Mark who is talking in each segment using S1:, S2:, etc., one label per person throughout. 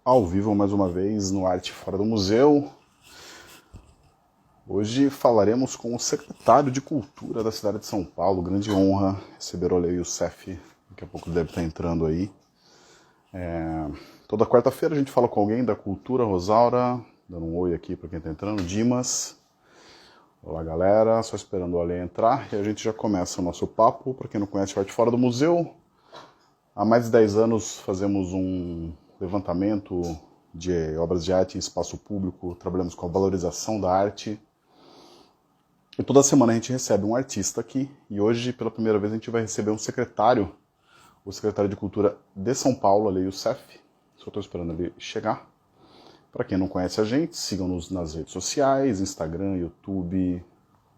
S1: ao vivo mais uma vez no Arte Fora do Museu. Hoje falaremos com o secretário de Cultura da cidade de São Paulo. Grande honra receber o Ale Youssef, daqui a pouco deve estar entrando aí. Toda quarta-feira a gente fala com alguém da cultura. Rosaura, dando um oi aqui para quem está entrando. Dimas, olá galera, só esperando o Ale entrar e a gente já começa o nosso papo. Para quem não conhece o Arte Fora do Museu, há mais de 10 anos fazemos um levantamento de obras de arte em espaço público, trabalhamos com a valorização da arte. E toda semana a gente recebe um artista aqui, e hoje, pela primeira vez, a gente vai receber um secretário, o secretário de Cultura de São Paulo, Ale Youssef. Só estou esperando ele chegar. Para quem não conhece a gente, sigam-nos nas redes sociais, Instagram, YouTube.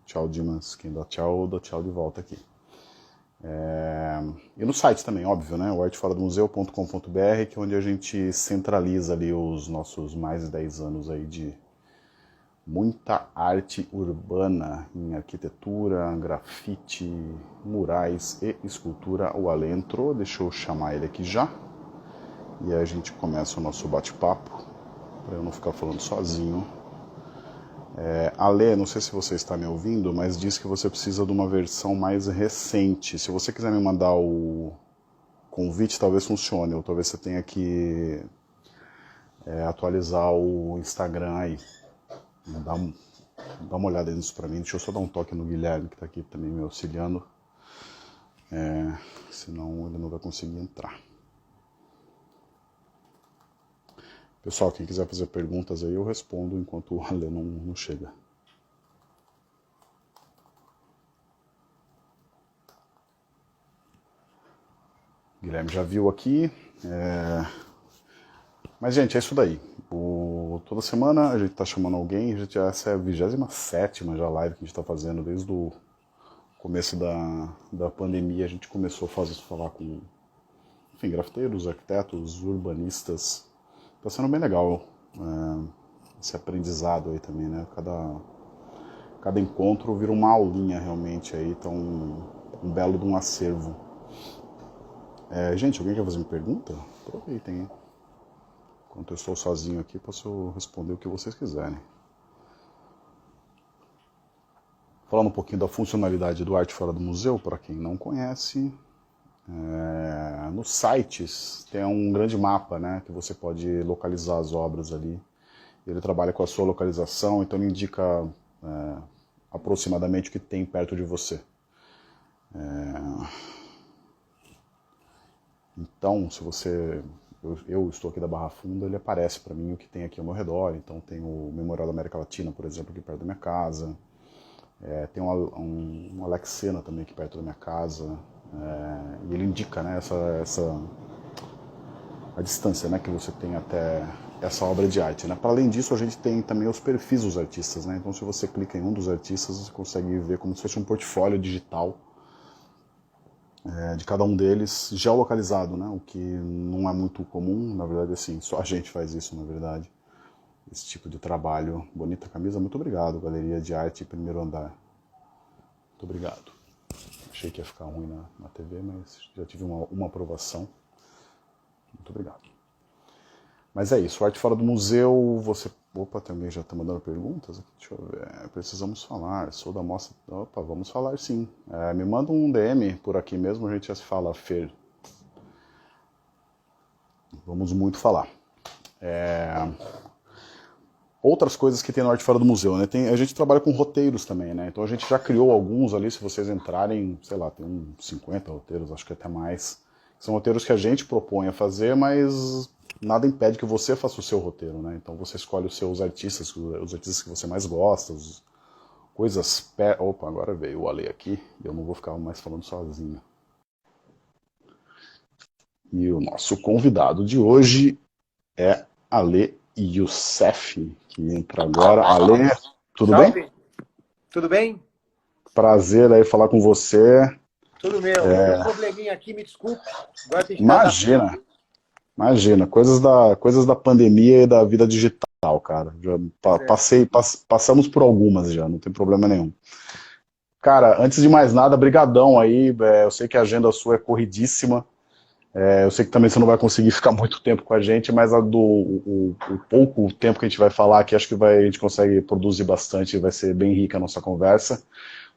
S1: Tchau, Dimas. Quem dá tchau de volta aqui. E no site também, óbvio, né? O arteforadomuseu.com.br, que é onde a gente centraliza ali os nossos mais de 10 anos aí de muita arte urbana em arquitetura, grafite, murais e escultura. O Ale entrou, deixa eu chamar ele aqui já. E aí a gente começa o nosso bate-papo, para eu não ficar falando sozinho. Ale, não sei se você está me ouvindo, mas diz que você precisa de uma versão mais recente. Se você quiser me mandar o convite, talvez funcione, ou talvez você tenha que atualizar o Instagram aí. Dá uma olhada nisso para mim. Deixa eu só dar um toque no Guilherme, que está aqui também me auxiliando. Senão ele não vai conseguir entrar. Pessoal, quem quiser fazer perguntas aí, eu respondo enquanto o Ale não chega. O Guilherme já viu aqui. Mas, gente, é isso daí. Toda semana a gente tá chamando alguém. Essa é a 27ª já live que a gente tá fazendo. Desde o começo da pandemia, a gente começou a falar com, enfim, grafiteiros, arquitetos, urbanistas. Tá sendo bem legal esse aprendizado aí também, né? Cada encontro vira uma aulinha realmente aí, então um belo de um acervo. Gente, alguém quer fazer uma pergunta? Aproveitem, hein? Enquanto eu estou sozinho aqui, posso responder o que vocês quiserem. Falando um pouquinho da funcionalidade do Arte Fora do Museu, para quem não conhece, nos sites tem um grande mapa, né, que você pode localizar as obras ali. Ele trabalha com a sua localização, então ele indica aproximadamente o que tem perto de você. Então, se você... Eu estou aqui da Barra Funda, ele aparece para mim o que tem aqui ao meu redor. Então tem o Memorial da América Latina, por exemplo, aqui perto da minha casa. Tem um Alex Sena também aqui perto da minha casa. E ele indica, né, a distância, né, que você tem até essa obra de arte, né? Para além disso, a gente tem também os perfis dos artistas, né? Então se você clica em um dos artistas, você consegue ver como se fosse um portfólio digital de cada um deles, geolocalizado, né? O que não é muito comum, na verdade, assim, só a gente faz isso, na verdade. Esse tipo de trabalho. Bonita camisa, muito obrigado. Galeria de Arte, primeiro andar. Muito obrigado. Achei que ia ficar ruim na TV, mas já tive uma aprovação. Muito obrigado. Mas é isso, Arte Fora do Museu, você... Opa, também já está mandando perguntas? Deixa eu ver, precisamos falar, sou da mostra... Opa, vamos falar sim. Me manda um DM por aqui mesmo, a gente já se fala, Fer. Vamos muito falar. Outras coisas que tem no Arte Fora do Museu, né? A gente trabalha com roteiros também, né? Então a gente já criou alguns ali, se vocês entrarem, sei lá, tem uns 50 roteiros, acho que até mais. São roteiros que a gente propõe a fazer, mas nada impede que você faça o seu roteiro, né? Então você escolhe os seus artistas, os artistas que você mais gosta, coisas... Opa, agora veio o Ale aqui, e eu não vou ficar mais falando sozinho. E o nosso convidado de hoje é Ale Youssef, que entra agora. Ale, tudo
S2: Salve.
S1: bem?
S2: Tudo bem?
S1: Prazer aí falar com você.
S2: Tudo meu. Tem um probleminha aqui, me desculpe. Agora tem que
S1: Imagina, coisas da pandemia e da vida digital, cara. Já passamos por algumas já, não tem problema nenhum. Cara, antes de mais nada, brigadão aí. Eu sei que a agenda sua é corridíssima. Eu sei que também você não vai conseguir ficar muito tempo com a gente, mas o pouco tempo que a gente vai falar aqui, acho que a gente consegue produzir bastante, vai ser bem rica a nossa conversa.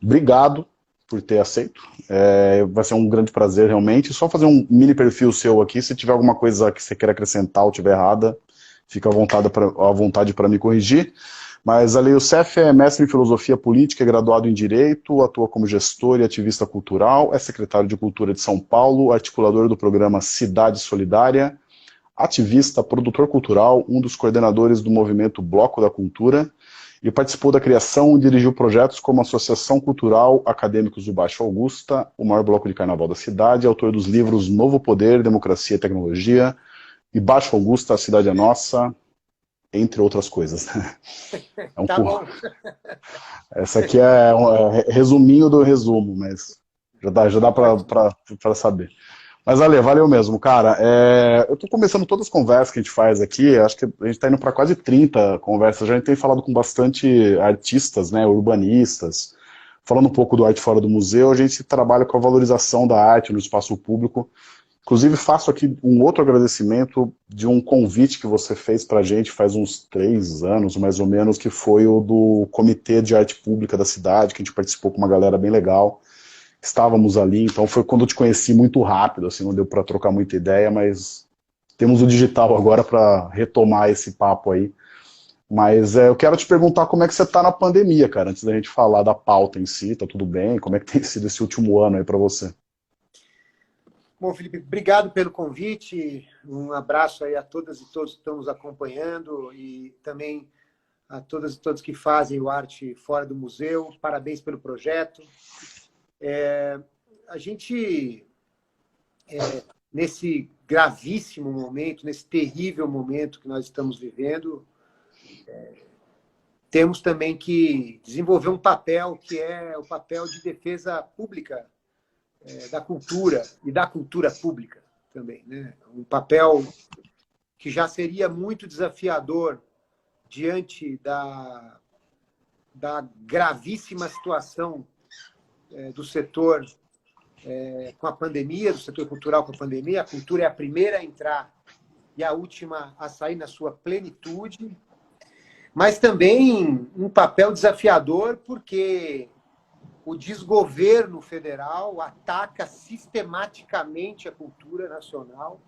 S1: Obrigado por ter aceito. Vai ser um grande prazer, realmente. Só fazer um mini perfil seu aqui. Se tiver alguma coisa que você queira acrescentar ou tiver errada, fica à vontade para me corrigir. Mas Ali Youssef é mestre em filosofia política, é graduado em Direito, atua como gestor e ativista cultural, é secretário de Cultura de São Paulo, articulador do programa Cidade Solidária, ativista, produtor cultural, um dos coordenadores do movimento Bloco da Cultura, e participou da criação e dirigiu projetos como a Associação Cultural Acadêmicos do Baixo Augusta, o maior bloco de carnaval da cidade, autor dos livros Novo Poder, Democracia e Tecnologia, e Baixo Augusta, a Cidade é Nossa, entre outras coisas.
S2: Tá bom.
S1: Essa aqui é resuminho do resumo, mas já dá para saber. Mas, Ale, valeu mesmo, cara. Eu tô começando todas as conversas que a gente faz aqui, acho que a gente tá indo para quase 30 conversas, já a gente tem falado com bastante artistas, né, urbanistas, falando um pouco do Arte Fora do Museu, a gente trabalha com a valorização da arte no espaço público. Inclusive, faço aqui um outro agradecimento de um convite que você fez para a gente faz uns 3 anos, mais ou menos, que foi o do Comitê de Arte Pública da cidade, que a gente participou com uma galera bem legal. Estávamos ali, então foi quando eu te conheci muito rápido, assim, não deu para trocar muita ideia, mas temos o digital agora para retomar esse papo aí. Mas eu quero te perguntar como é que você está na pandemia, cara, antes da gente falar da pauta em si, tá tudo bem? Como é que tem sido esse último ano aí para você?
S2: Bom, Felipe, obrigado pelo convite. Um abraço aí a todas e todos que estão nos acompanhando e também a todas e todos que fazem o Arte Fora do Museu. Parabéns pelo projeto. A gente, nesse gravíssimo momento, nesse terrível momento que nós estamos vivendo, temos também que desenvolver um papel que é o papel de defesa pública da cultura e da cultura pública também, né? Um papel que já seria muito desafiador diante da gravíssima situação do setor com a pandemia, do setor cultural com a pandemia. A cultura é a primeira a entrar e a última a sair na sua plenitude, mas também um papel desafiador porque o desgoverno federal ataca sistematicamente a cultura nacional,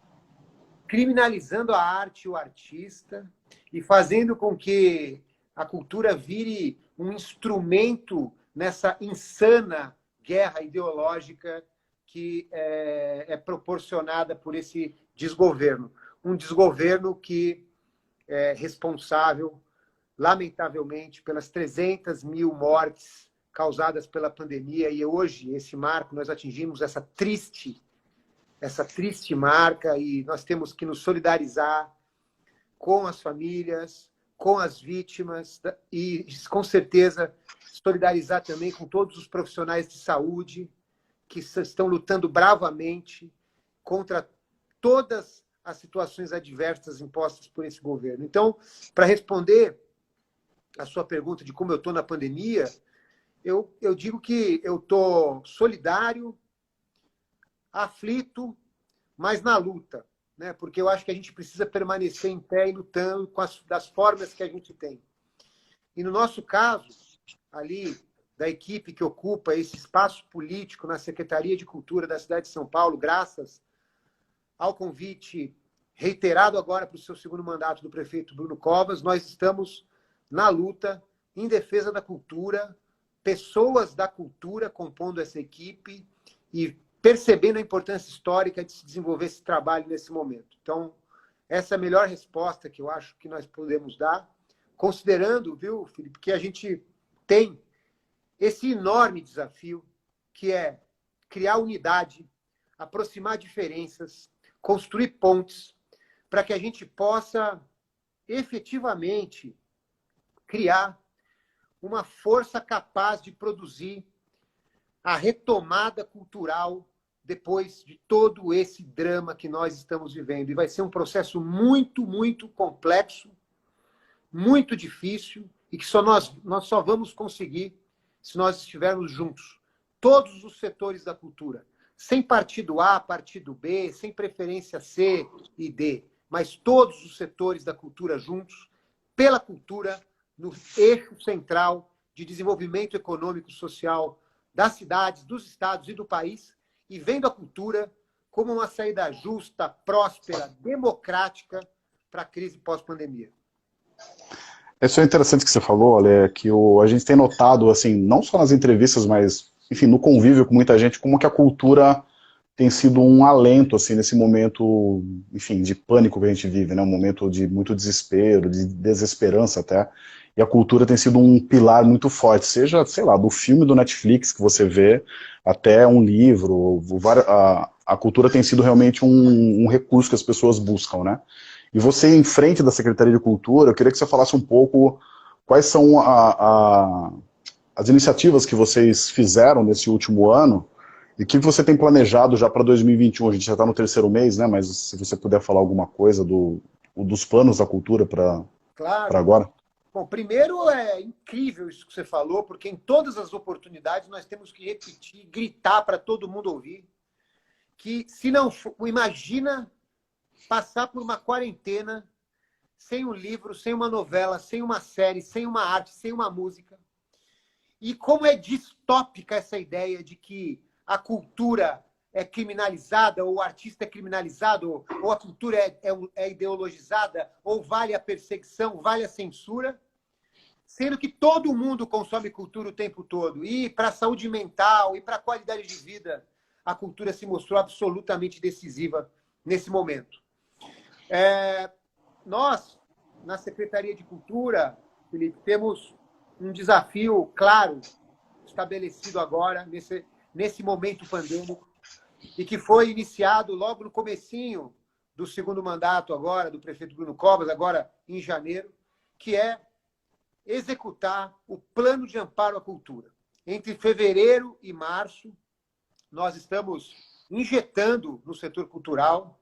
S2: criminalizando a arte e o artista e fazendo com que a cultura vire um instrumento nessa insana guerra ideológica que é proporcionada por esse desgoverno. Um desgoverno que é responsável, lamentavelmente, pelas 300 mil mortes causadas pela pandemia, e hoje, esse marco, nós atingimos essa triste marca, e nós temos que nos solidarizar com as famílias, com as vítimas, e, com certeza, solidarizar também com todos os profissionais de saúde que estão lutando bravamente contra todas as situações adversas impostas por esse governo. Então, para responder a sua pergunta de como eu estou na pandemia, eu digo que eu estou solidário, aflito, mas na luta, né? Porque eu acho que a gente precisa permanecer em pé e lutando das formas que a gente tem. E no nosso caso, ali, da equipe que ocupa esse espaço político na Secretaria de Cultura da cidade de São Paulo, graças ao convite reiterado agora para o seu segundo mandato do prefeito Bruno Covas, nós estamos na luta em defesa da cultura, pessoas da cultura compondo essa equipe e percebendo a importância histórica de se desenvolver esse trabalho nesse momento. Então, essa é a melhor resposta que eu acho que nós podemos dar, considerando, viu, Felipe, que a gente tem esse enorme desafio que é criar unidade, aproximar diferenças, construir pontes, para que a gente possa efetivamente criar uma força capaz de produzir a retomada cultural depois de todo esse drama que nós estamos vivendo. E vai ser um processo muito, muito complexo, muito difícil, e que nós só vamos conseguir se nós estivermos juntos. Todos os setores da cultura, sem partido A, partido B, sem preferência C e D, mas todos os setores da cultura juntos, pela cultura, no eixo central de desenvolvimento econômico e social das cidades, dos estados e do país, e vendo a cultura como uma saída justa, próspera, democrática para a crise pós-pandemia.
S1: Isso é interessante que você falou, Ale, que a gente tem notado, assim, não só nas entrevistas, mas, enfim, no convívio com muita gente, como que a cultura tem sido um alento, assim, nesse momento, enfim, de pânico que a gente vive, né? Um momento de muito desespero, de desesperança até. E a cultura tem sido um pilar muito forte, seja, sei lá, do filme do Netflix que você vê, até um livro, a cultura tem sido realmente um recurso que as pessoas buscam, né? E você, em frente da Secretaria de Cultura, eu queria que você falasse um pouco quais são as iniciativas que vocês fizeram nesse último ano e o que você tem planejado já para 2021. A gente já está no terceiro mês, né? Mas se você puder falar alguma coisa dos planos da cultura para
S2: Claro.
S1: agora.
S2: Bom, primeiro é incrível isso que você falou, porque em todas as oportunidades nós temos que repetir, gritar para todo mundo ouvir, que se não for, imagina passar por uma quarentena sem um livro, sem uma novela, sem uma série, sem uma arte, sem uma música. E como é distópica essa ideia de que a cultura é criminalizada, ou o artista é criminalizado, ou a cultura é ideologizada, ou vale a perseguição, vale a censura, sendo que todo mundo consome cultura o tempo todo. E para a saúde mental, e para a qualidade de vida, a cultura se mostrou absolutamente decisiva nesse momento. Nós, na Secretaria de Cultura, Felipe, temos um desafio claro estabelecido agora, nesse momento pandêmico, e que foi iniciado logo no comecinho do segundo mandato agora, do prefeito Bruno Covas, agora em janeiro, que é executar o Plano de Amparo à Cultura. Entre fevereiro e março, nós estamos injetando no setor cultural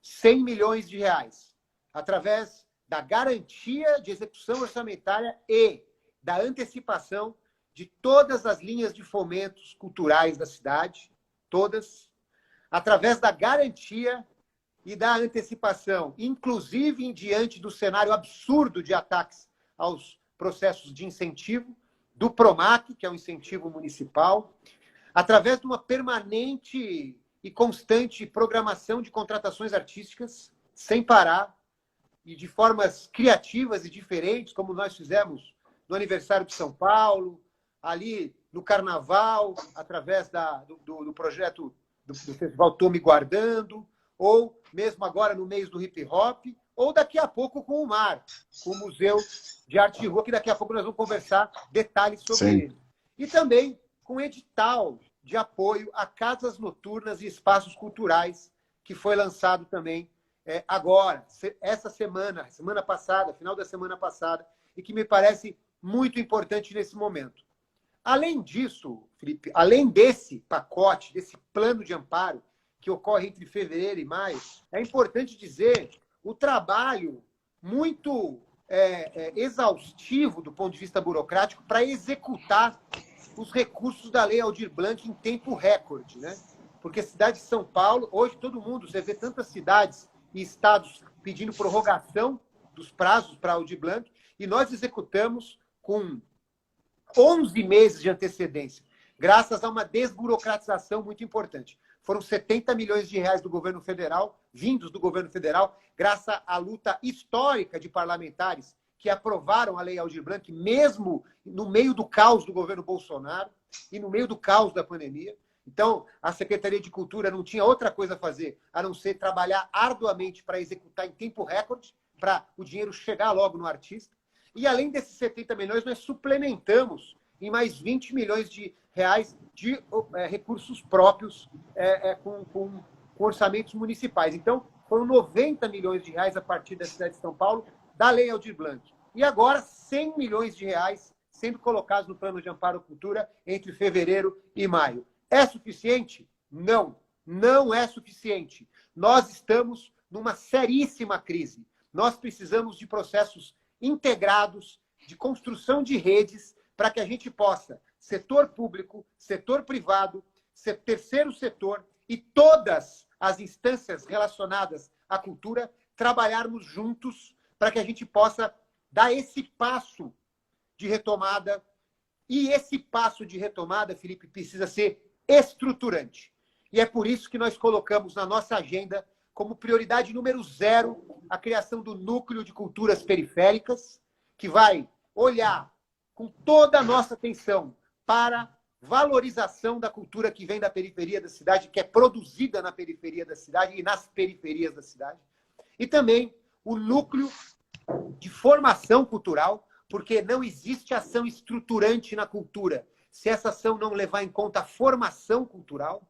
S2: 100 milhões de reais, através da garantia de execução orçamentária e da antecipação de todas as linhas de fomentos culturais da cidade, todas, através da garantia e da antecipação, inclusive em diante do cenário absurdo de ataques aos processos de incentivo, do PROMAC, que é o incentivo municipal, através de uma permanente e constante programação de contratações artísticas, sem parar, e de formas criativas e diferentes, como nós fizemos no aniversário de São Paulo, ali no Carnaval, através do projeto do Festival Tô Me Guardando, ou mesmo agora no mês do hip hop, ou daqui a pouco com o MAR, com o Museu de Arte e Rua, que daqui a pouco nós vamos conversar detalhes sobre ele. E também com edital de apoio a casas noturnas e espaços culturais, que foi lançado também agora, essa semana passada, final da semana passada, e que me parece muito importante nesse momento. Além disso, Felipe, além desse pacote, desse plano de amparo, que ocorre entre fevereiro e maio, é importante dizer o trabalho muito exaustivo do ponto de vista burocrático para executar os recursos da Lei Aldir Blanc em tempo recorde, né? Porque a cidade de São Paulo, hoje todo mundo, você vê tantas cidades e estados pedindo prorrogação dos prazos para Aldir Blanc, e nós executamos com 11 meses de antecedência, graças a uma desburocratização muito importante. Foram 70 milhões de reais do governo federal, vindos do governo federal, graças à luta histórica de parlamentares que aprovaram a Lei Aldir Blanc, mesmo no meio do caos do governo Bolsonaro e no meio do caos da pandemia. Então, a Secretaria de Cultura não tinha outra coisa a fazer, a não ser trabalhar arduamente para executar em tempo recorde, para o dinheiro chegar logo no artista. E, além desses 70 milhões, nós suplementamos em mais 20 milhões de reais de recursos próprios com orçamentos municipais. Então, foram 90 milhões de reais a partir da cidade de São Paulo, da Lei Aldir Blanc. E agora, 100 milhões de reais sendo colocados no Plano de Amparo à Cultura entre fevereiro e maio. É suficiente? Não, não é suficiente. Nós estamos numa seríssima crise. Nós precisamos de processos integrados, de construção de redes, para que a gente possa, setor público, setor privado, terceiro setor, e todas as instâncias relacionadas à cultura trabalharmos juntos para que a gente possa dar esse passo de retomada. E esse passo de retomada, Felipe, precisa ser estruturante. E é por isso que nós colocamos na nossa agenda como prioridade número 0 a criação do Núcleo de Culturas Periféricas, que vai olhar com toda a nossa atenção para valorização da cultura que vem da periferia da cidade, que é produzida na periferia da cidade e nas periferias da cidade. E também o núcleo de formação cultural, porque não existe ação estruturante na cultura se essa ação não levar em conta a formação cultural.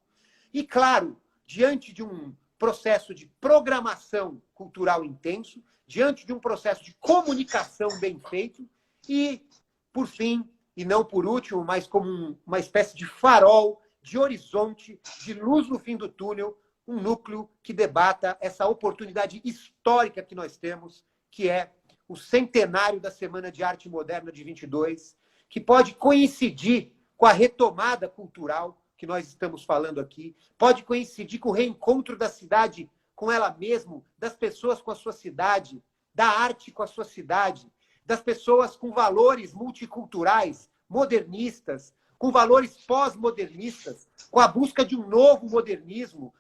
S2: E, claro, diante de um processo de programação cultural intenso, diante de um processo de comunicação bem feito e, por fim, e não por último, mas como uma espécie de farol, de horizonte, de luz no fim do túnel, um núcleo que debata essa oportunidade histórica que nós temos, que é o centenário da Semana de Arte Moderna de 22, que pode coincidir com a retomada cultural que nós estamos falando aqui, pode coincidir com o reencontro da cidade com ela mesma, das pessoas com a sua cidade, da arte com a sua cidade, das pessoas com valores multiculturais, modernistas, com valores pós-modernistas, com a busca de um novo modernismo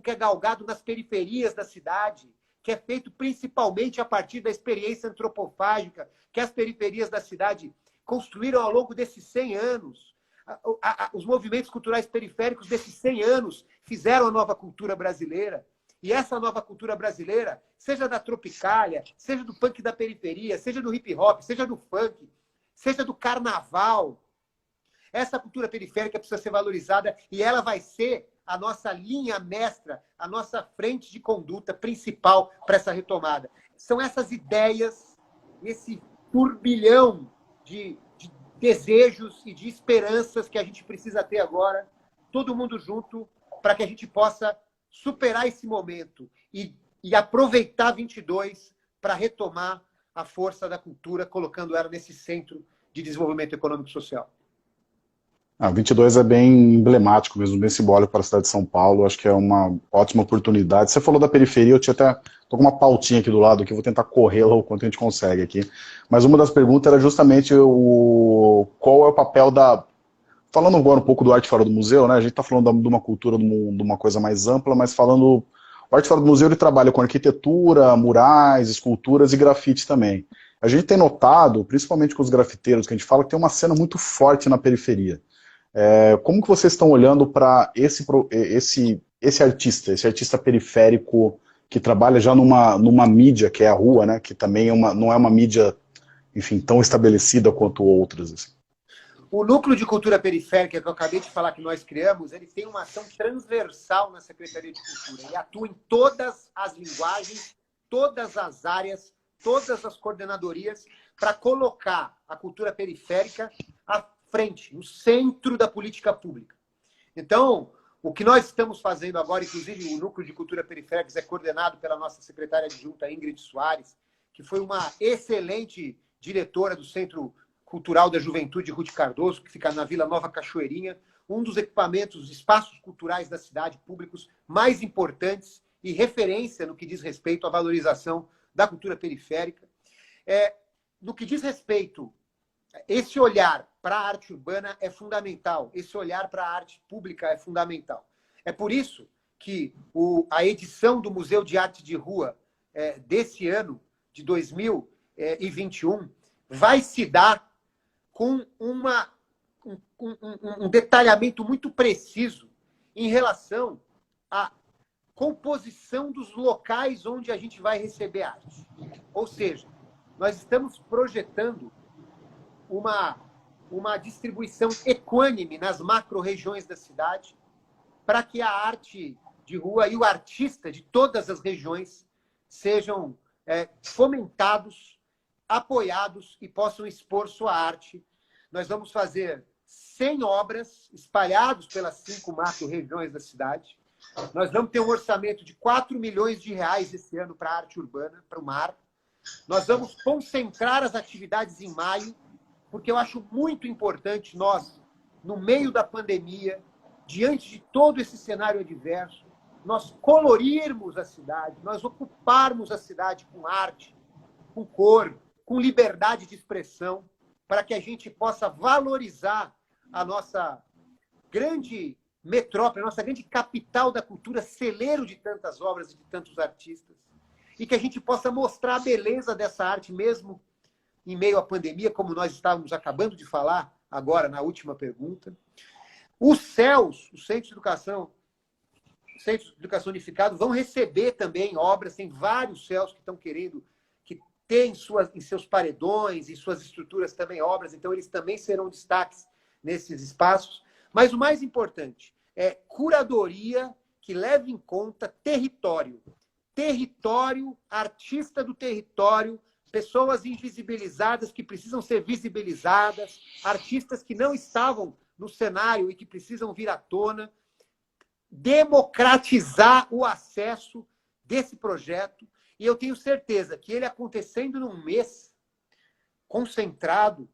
S2: que é galgado nas periferias da cidade, que é feito principalmente a partir da experiência antropofágica que as periferias da cidade construíram ao longo desses 100 anos. Os movimentos culturais periféricos desses 100 anos fizeram a nova cultura brasileira. E essa nova cultura brasileira, seja da tropicália, seja do punk da periferia, seja do hip hop, seja do funk, seja do carnaval, essa cultura periférica precisa ser valorizada e ela vai ser a nossa linha mestra, a nossa frente de conduta principal para essa retomada. São essas ideias, esse turbilhão de desejos e de esperanças que a gente precisa ter agora, todo mundo junto, para que a gente possa superar esse momento e aproveitar 22 para retomar a força da cultura, colocando ela nesse centro de desenvolvimento econômico e social.
S1: 22 é bem emblemático mesmo, bem simbólico para a cidade de São Paulo, acho que é uma ótima oportunidade. Você falou da periferia, eu tinha até, tô com uma pautinha aqui do lado, que eu vou tentar corrê-la o quanto a gente consegue aqui, mas uma das perguntas era justamente qual é o papel da... Falando agora um pouco do Arte Fora do Museu, né, a gente está falando de uma cultura, de uma coisa mais ampla, mas falando... O Arte Fora do Museu ele trabalha com arquitetura, murais, esculturas e grafite também. A gente tem notado, principalmente com os grafiteiros, que a gente fala que tem uma cena muito forte na periferia. Como que vocês estão olhando para esse artista periférico que trabalha já numa mídia que é a rua, né, que também não é uma mídia, enfim, tão estabelecida quanto outras? Assim.
S2: O Núcleo de Cultura Periférica, que eu acabei de falar que nós criamos, ele tem uma ação transversal na Secretaria de Cultura. Ele atua em todas as linguagens, todas as áreas, todas as coordenadorias, para colocar a cultura periférica à frente, no centro da política pública. Então, o que nós estamos fazendo agora, inclusive o Núcleo de Cultura Periférica é coordenado pela nossa secretária adjunta Ingrid Soares, que foi uma excelente diretora do Centro Cultural da Juventude Ruth Cardoso, que fica na Vila Nova Cachoeirinha, um dos equipamentos, espaços culturais da cidade, públicos mais importantes e referência no que diz respeito à valorização da cultura periférica. No que diz respeito, esse olhar para a arte urbana é fundamental, esse olhar para a arte pública é fundamental. É por isso que a edição do Museu de Arte de Rua desse ano, de 2021, vai se dar com um detalhamento muito preciso em relação à composição dos locais onde a gente vai receber arte. Ou seja, nós estamos projetando uma distribuição equânime nas macro-regiões da cidade para que a arte de rua e o artista de todas as regiões sejam fomentados, apoiados e possam expor sua arte. Nós vamos fazer 100 obras espalhadas pelas 5 macro-regiões da cidade. Nós vamos ter um orçamento de 4 milhões de reais esse ano para a arte urbana, para o MAR. Nós vamos concentrar as atividades em maio, porque eu acho muito importante nós, no meio da pandemia, diante de todo esse cenário adverso, nós colorirmos a cidade, nós ocuparmos a cidade com arte, com cor, com liberdade de expressão, para que a gente possa valorizar a nossa grande metrópole, a nossa grande capital da cultura, celeiro de tantas obras e de tantos artistas, e que a gente possa mostrar a beleza dessa arte mesmo em meio à pandemia, como nós estávamos acabando de falar agora na última pergunta. Os CEUs, os Centros de Educação Unificado, vão receber também obras, tem vários CEUs que estão querendo, que têm em seus paredões, em suas estruturas também obras, então eles também serão destaques nesses espaços. Mas o mais importante é curadoria que leve em conta território. Território, artista do território, pessoas invisibilizadas que precisam ser visibilizadas, artistas que não estavam no cenário e que precisam vir à tona, democratizar o acesso desse projeto. E eu tenho certeza que ele acontecendo num mês concentrado,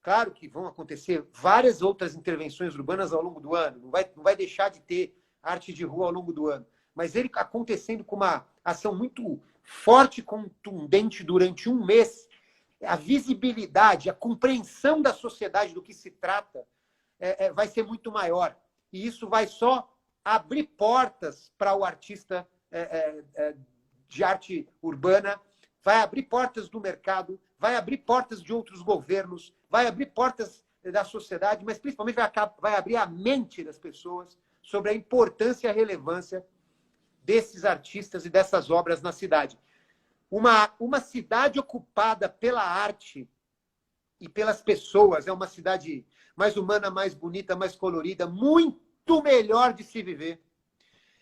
S2: claro que vão acontecer várias outras intervenções urbanas ao longo do ano, não vai deixar de ter arte de rua ao longo do ano, mas ele acontecendo com uma ação muito forte e contundente durante um mês, a visibilidade, a compreensão da sociedade do que se trata vai ser muito maior. E isso vai só abrir portas para o artista de arte urbana, vai abrir portas do mercado, vai abrir portas de outros governos, vai abrir portas da sociedade, mas principalmente vai abrir a mente das pessoas sobre a importância e a relevância desses artistas e dessas obras na cidade. Uma cidade ocupada pela arte e pelas pessoas é uma cidade mais humana, mais bonita, mais colorida, muito melhor de se viver.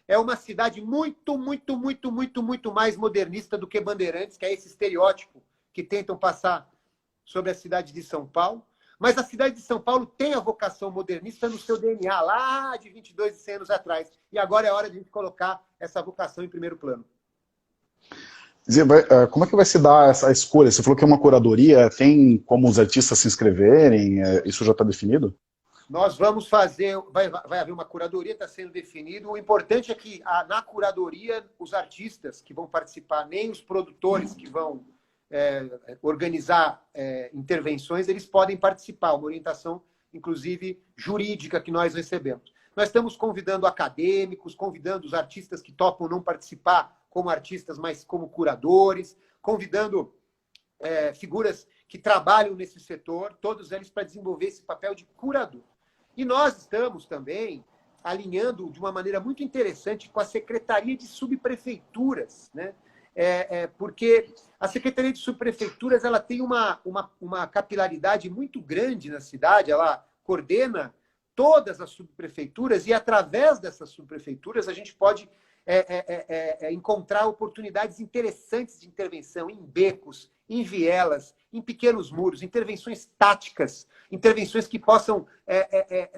S2: É uma cidade muito, muito, muito, muito, muito mais modernista do que Bandeirantes, que é esse estereótipo que tentam passar sobre a cidade de São Paulo. Mas a cidade de São Paulo tem a vocação modernista no seu DNA, lá de 22 e 100 anos atrás. E agora é hora de a gente colocar essa vocação em primeiro plano.
S1: Como é que vai se dar essa escolha? Você falou que é uma curadoria, tem como os artistas se inscreverem? Isso já está definido?
S2: Nós vamos fazer, vai haver uma curadoria, está sendo definido. O importante é que na curadoria, os artistas que vão participar, nem os produtores que vão organizar intervenções, eles podem participar, uma orientação, inclusive, jurídica que nós recebemos. Nós estamos convidando acadêmicos, convidando os artistas que topam não participar como artistas, mas como curadores, convidando figuras que trabalham nesse setor, todos eles para desenvolver esse papel de curador. E nós estamos também alinhando de uma maneira muito interessante com a Secretaria de Subprefeituras, né? Porque a Secretaria de Subprefeituras ela tem uma capilaridade muito grande na cidade, ela coordena todas as subprefeituras e, através dessas subprefeituras, a gente pode encontrar oportunidades interessantes de intervenção em becos, em vielas, em pequenos muros, intervenções táticas, intervenções que possam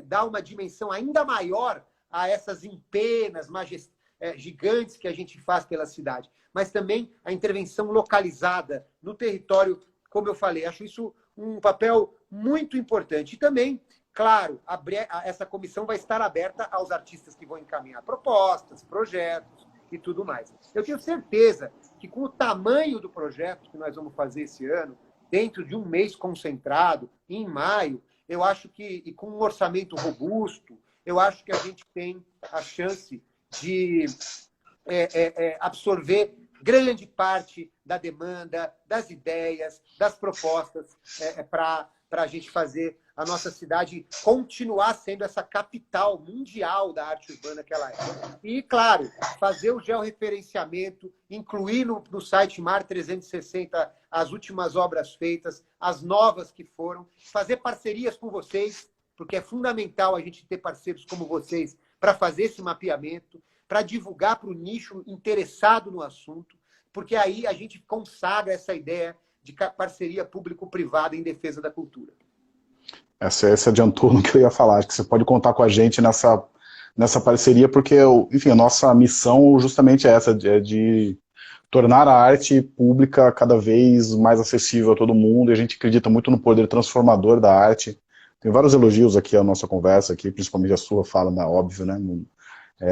S2: dar uma dimensão ainda maior a essas empenas gigantes que a gente faz pela cidade, mas também a intervenção localizada no território, como eu falei. Acho isso um papel muito importante. E também, claro, essa comissão vai estar aberta aos artistas que vão encaminhar propostas, projetos e tudo mais. Eu tenho certeza que, com o tamanho do projeto que nós vamos fazer esse ano, dentro de um mês concentrado, em maio, eu acho que, e com um orçamento robusto, eu acho que a gente tem a chance de absorver grande parte da demanda, das ideias, das propostas para a gente fazer a nossa cidade continuar sendo essa capital mundial da arte urbana que ela é. E, claro, fazer o georreferenciamento, incluir no site Mar 360 as últimas obras feitas, as novas que foram, fazer parcerias com vocês, porque é fundamental a gente ter parceiros como vocês para fazer esse mapeamento, para divulgar para o nicho interessado no assunto, porque aí a gente consagra essa ideia de parceria público-privada em defesa da cultura.
S1: Essa adiantou no que eu ia falar, acho que você pode contar com a gente nessa parceria, porque, enfim, a nossa missão justamente é essa, de tornar a arte pública cada vez mais acessível a todo mundo, e a gente acredita muito no poder transformador da arte, Tem vários elogios aqui à nossa conversa, aqui, principalmente a sua fala, né, óbvio, né?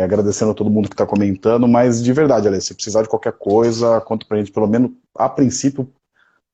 S1: Agradecendo a todo mundo que está comentando, mas de verdade, Alex, se precisar de qualquer coisa, conta pra gente, pelo menos, a princípio,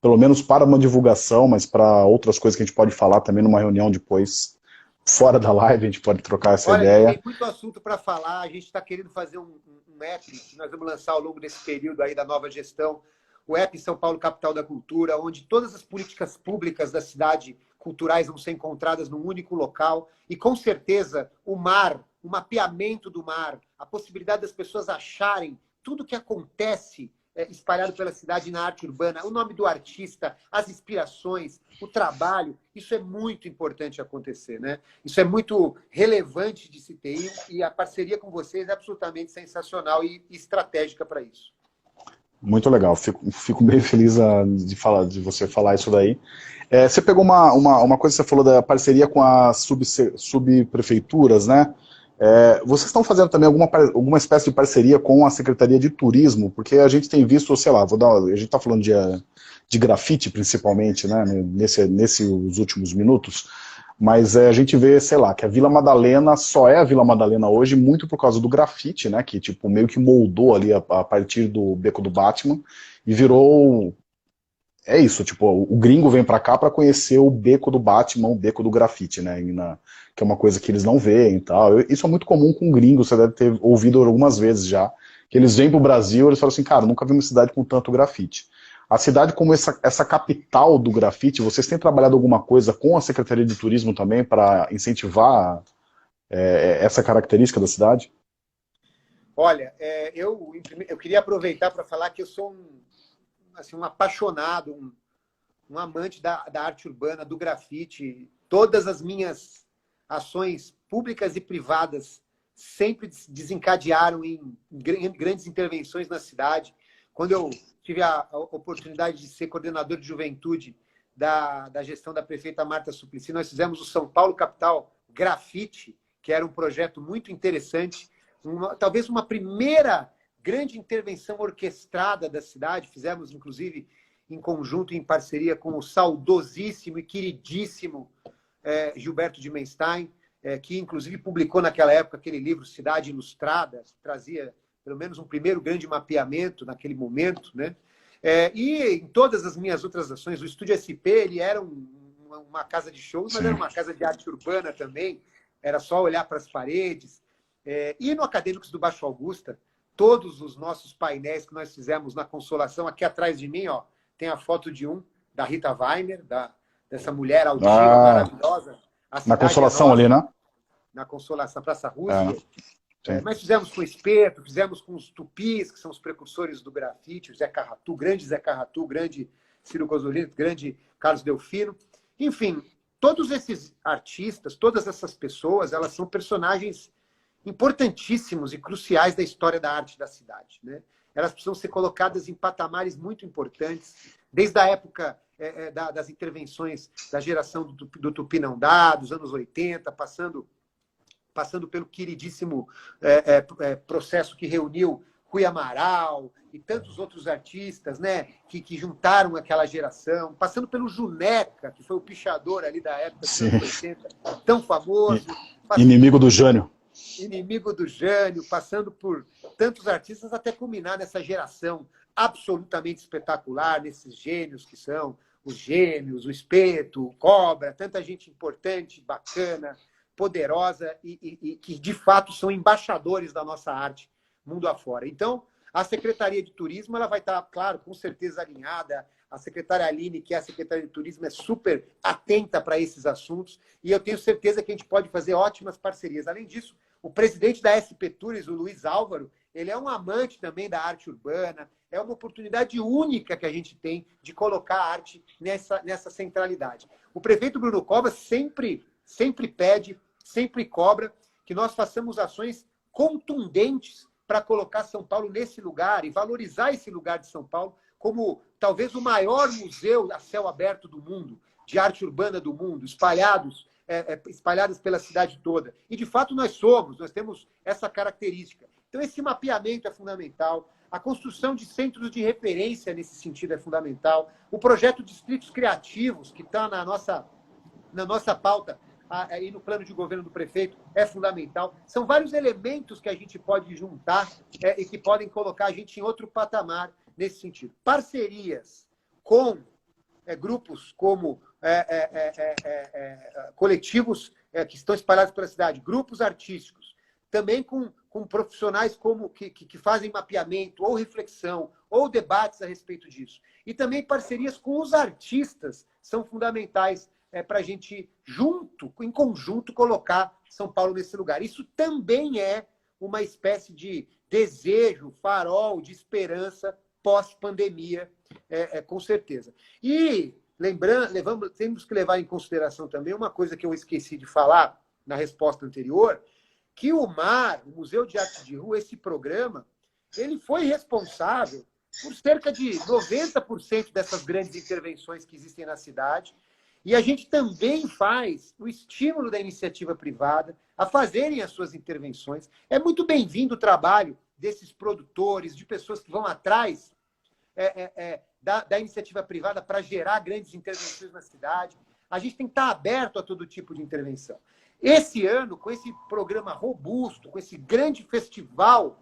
S1: pelo menos para uma divulgação, mas para outras coisas que a gente pode falar também numa reunião depois, fora da live, a gente pode trocar essa
S2: Olha, a gente
S1: ideia.
S2: tem muito assunto para falar, a gente está querendo fazer um app que nós vamos lançar ao longo desse período aí da nova gestão, o app São Paulo Capital da Cultura, onde todas as políticas públicas da cidade culturais vão ser encontradas num único local, e com certeza o mar, o mapeamento do mar, a possibilidade das pessoas acharem tudo o que acontece espalhado pela cidade na arte urbana, o nome do artista, as inspirações, o trabalho, isso é muito importante acontecer, né? Isso é muito relevante de se ter e a parceria com vocês é absolutamente sensacional e estratégica para isso.
S1: Muito legal, fico bem feliz de você falar isso daí. Você pegou uma coisa que você falou da parceria com as subprefeituras, né? Vocês estão fazendo também alguma espécie de parceria com a Secretaria de Turismo? Porque a gente tem visto, sei lá, a gente está falando de grafite principalmente, né? Nesses últimos minutos. Mas a gente vê, sei lá, que a Vila Madalena só é a Vila Madalena hoje muito por causa do grafite, né? Que tipo, meio que moldou ali a partir do Beco do Batman e virou... É isso, tipo, o gringo vem pra cá pra conhecer o Beco do Batman, o Beco do grafite, né? Que é uma coisa que eles não veem e tal. Isso é muito comum com gringos, você deve ter ouvido algumas vezes já. Que eles vêm pro Brasil, eles falam assim, cara, nunca vi uma cidade com tanto grafite. A cidade como essa capital do grafite, vocês têm trabalhado alguma coisa com a Secretaria de Turismo também para incentivar essa característica da cidade?
S2: Olha, eu queria aproveitar para falar que eu sou um apaixonado, um amante da arte urbana, do grafite. Todas as minhas ações públicas e privadas sempre desencadearam em grandes intervenções na cidade. Quando eu tive a oportunidade de ser coordenador de juventude da gestão da prefeita Marta Suplicy, nós fizemos o São Paulo Capital Grafite, que era um projeto muito interessante, talvez uma primeira grande intervenção orquestrada da cidade. Fizemos, inclusive, em conjunto, em parceria com o saudosíssimo e queridíssimo Gilberto de Menstein, que, inclusive, publicou naquela época aquele livro Cidade Ilustrada, que trazia pelo menos um primeiro grande mapeamento naquele momento, né? E em todas as minhas outras ações, o Estúdio SP ele era uma casa de shows, mas era uma casa de arte urbana também, era só olhar para as paredes. E no Acadêmicos do Baixo Augusta, todos os nossos painéis que nós fizemos na Consolação, aqui atrás de mim, ó, tem a foto de da Rita Weiner, dessa mulher altiva, maravilhosa.
S1: Na Consolação ali, né?
S2: Na Consolação, Praça Rússia. Mas fizemos com o Espeto, fizemos com os Tupis, que são os precursores do grafite, o Zeca Ratu, grande Zeca Ratu, grande Ciro Cosolino, grande Carlos Delfino. Enfim, todos esses artistas, todas essas pessoas, elas são personagens importantíssimos e cruciais da história da arte da cidade, né? Elas precisam ser colocadas em patamares muito importantes, desde a época das intervenções da geração do Tupinambá, dos anos 80, passando pelo queridíssimo processo que reuniu Rui Amaral e tantos outros artistas, né, que juntaram aquela geração, passando pelo Juneca, que foi o pichador ali da época dos anos 80, tão famoso.
S1: Inimigo do Jânio.
S2: Inimigo do Jânio, passando por tantos artistas até culminar nessa geração absolutamente espetacular, nesses gênios que são os Gêmeos, o Espeto, o Cobra, tanta gente importante, bacana, poderosa e que, de fato, são embaixadores da nossa arte mundo afora. Então, a Secretaria de Turismo ela vai estar, claro, com certeza alinhada. A secretária Aline, que é a secretária de Turismo, é super atenta para esses assuntos e eu tenho certeza que a gente pode fazer ótimas parcerias. Além disso, o presidente da SP Tours, o Luiz Álvaro, ele é um amante também da arte urbana. É uma oportunidade única que a gente tem de colocar a arte nessa centralidade. O prefeito Bruno Covas sempre pede, sempre cobra que nós façamos ações contundentes para colocar São Paulo nesse lugar e valorizar esse lugar de São Paulo como talvez o maior museu a céu aberto do mundo, de arte urbana do mundo, espalhadas pela cidade toda. E, de fato, nós temos essa característica. Então, esse mapeamento é fundamental, a construção de centros de referência nesse sentido é fundamental, o projeto Distritos Criativos, que está na nossa na nossa pauta, aí no plano de governo do prefeito, é fundamental. São vários elementos que a gente pode juntar e que podem colocar a gente em outro patamar nesse sentido. Parcerias com grupos como coletivos que estão espalhados pela cidade, grupos artísticos, também com profissionais que fazem mapeamento, ou reflexão, ou debates a respeito disso. E também parcerias com os artistas são fundamentais para a gente, em conjunto, colocar São Paulo nesse lugar. Isso também é uma espécie de desejo, farol, de esperança pós-pandemia, com certeza. E temos que levar em consideração também uma coisa que eu esqueci de falar na resposta anterior, que o MAR, o Museu de Arte de Rua, esse programa, ele foi responsável por cerca de 90% dessas grandes intervenções que existem na cidade. E a gente também faz o estímulo da iniciativa privada a fazerem as suas intervenções. É muito bem-vindo o trabalho desses produtores, de pessoas que vão atrás da iniciativa privada para gerar grandes intervenções na cidade. A gente tem que estar aberto a todo tipo de intervenção. Esse ano, com esse programa robusto, com esse grande festival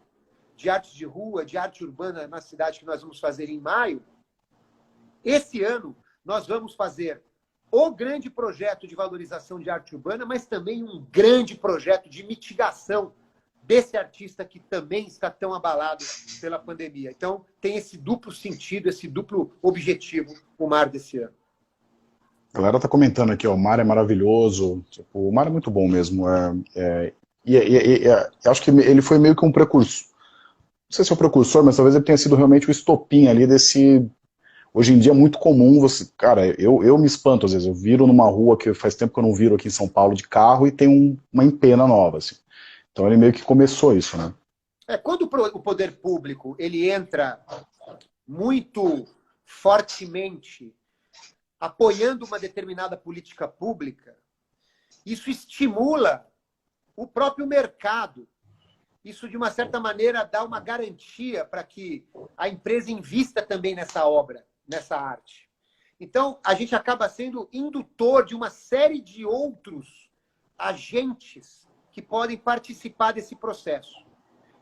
S2: de arte de rua, de arte urbana na cidade que nós vamos fazer em maio, esse ano nós vamos fazer o grande projeto de valorização de arte urbana, mas também um grande projeto de mitigação desse artista que também está tão abalado pela pandemia. Então, tem esse duplo sentido, esse duplo objetivo, o MAR desse ano.
S1: A galera está comentando aqui, ó, o MAR é maravilhoso, tipo, o MAR é muito bom mesmo. Acho que ele foi meio que um precursor. Não sei se é o precursor, mas talvez ele tenha sido realmente o estopim ali desse... Hoje em dia é muito comum você... Cara, eu me espanto às vezes. Eu viro numa rua que faz tempo que eu não viro aqui em São Paulo de carro e tem uma empena nova, assim. Então ele meio que começou isso, né?
S2: Quando o poder público ele entra muito fortemente apoiando uma determinada política pública, isso estimula o próprio mercado. Isso, de uma certa maneira, dá uma garantia para que a empresa invista também nessa obra, nessa arte. Então, a gente acaba sendo indutor de uma série de outros agentes que podem participar desse processo.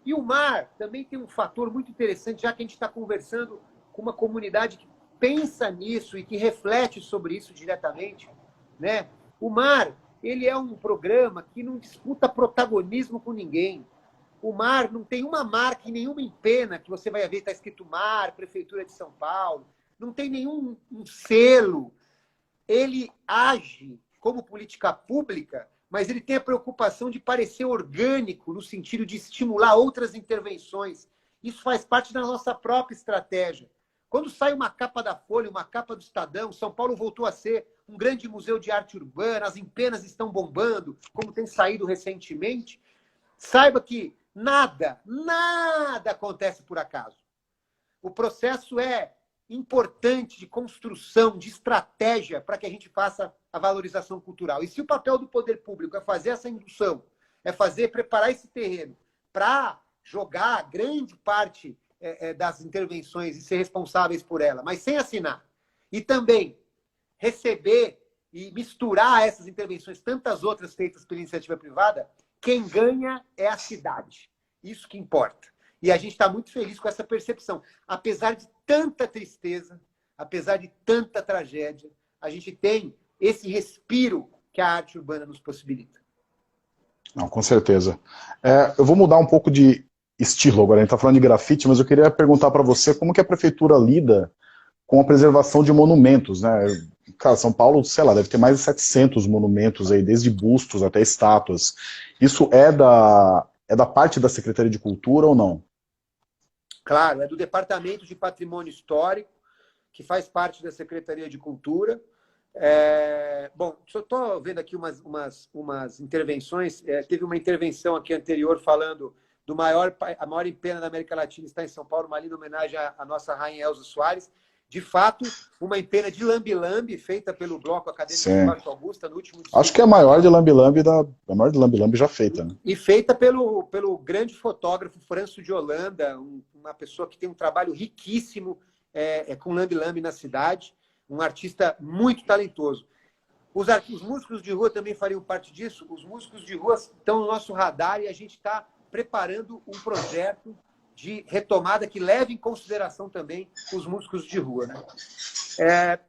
S2: E o MAR também tem um fator muito interessante, já que a gente está conversando com uma comunidade que pensa nisso e que reflete sobre isso diretamente, né? O MAR, ele é um programa que não disputa protagonismo com ninguém. O MAR não tem uma marca e nenhuma empena que você vai ver, está escrito MAR, Prefeitura de São Paulo. Não tem nenhum selo. Ele age como política pública, mas ele tem a preocupação de parecer orgânico, no sentido de estimular outras intervenções. Isso faz parte da nossa própria estratégia. Quando sai uma capa da Folha, uma capa do Estadão, São Paulo voltou a ser um grande museu de arte urbana, as empenas estão bombando, como tem saído recentemente, saiba que nada acontece por acaso. O processo é importante de construção, de estratégia para que a gente faça a valorização cultural. E se o papel do poder público é fazer essa indução, preparar esse terreno para jogar grande parte das intervenções e ser responsáveis por ela, mas sem assinar, e também receber e misturar essas intervenções, tantas outras feitas pela iniciativa privada, quem ganha é a cidade. Isso que importa. E a gente está muito feliz com essa percepção. Apesar de tanta tristeza, apesar de tanta tragédia, a gente tem esse respiro que a arte urbana nos possibilita.
S1: Não, com certeza. Eu vou mudar um pouco de estilo agora. A gente está falando de grafite, mas eu queria perguntar para você como que a prefeitura lida com a preservação de monumentos, né? Cara, São Paulo, sei lá, deve ter mais de 700 monumentos aí, desde bustos até estátuas. Isso é da parte da Secretaria de Cultura ou não?
S2: Claro, é do Departamento de Patrimônio Histórico, que faz parte da Secretaria de Cultura. Bom, só estou vendo aqui umas intervenções. Teve uma intervenção aqui anterior falando a maior empena da América Latina está em São Paulo, uma linda homenagem à nossa rainha Elza Soares. De fato, uma empena de lambe-lambe feita pelo Bloco Acadêmico de Baixo Augusta no último dia.
S1: Acho que é a maior de lambe-lambe já feita, né?
S2: E feita pelo grande fotógrafo Franço de Holanda, uma pessoa que tem um trabalho riquíssimo com lambe-lambe na cidade, um artista muito talentoso. Os músicos de rua também fariam parte disso. Os músicos de rua estão no nosso radar e a gente está preparando um projeto de retomada que leve em consideração também os músicos de rua, né?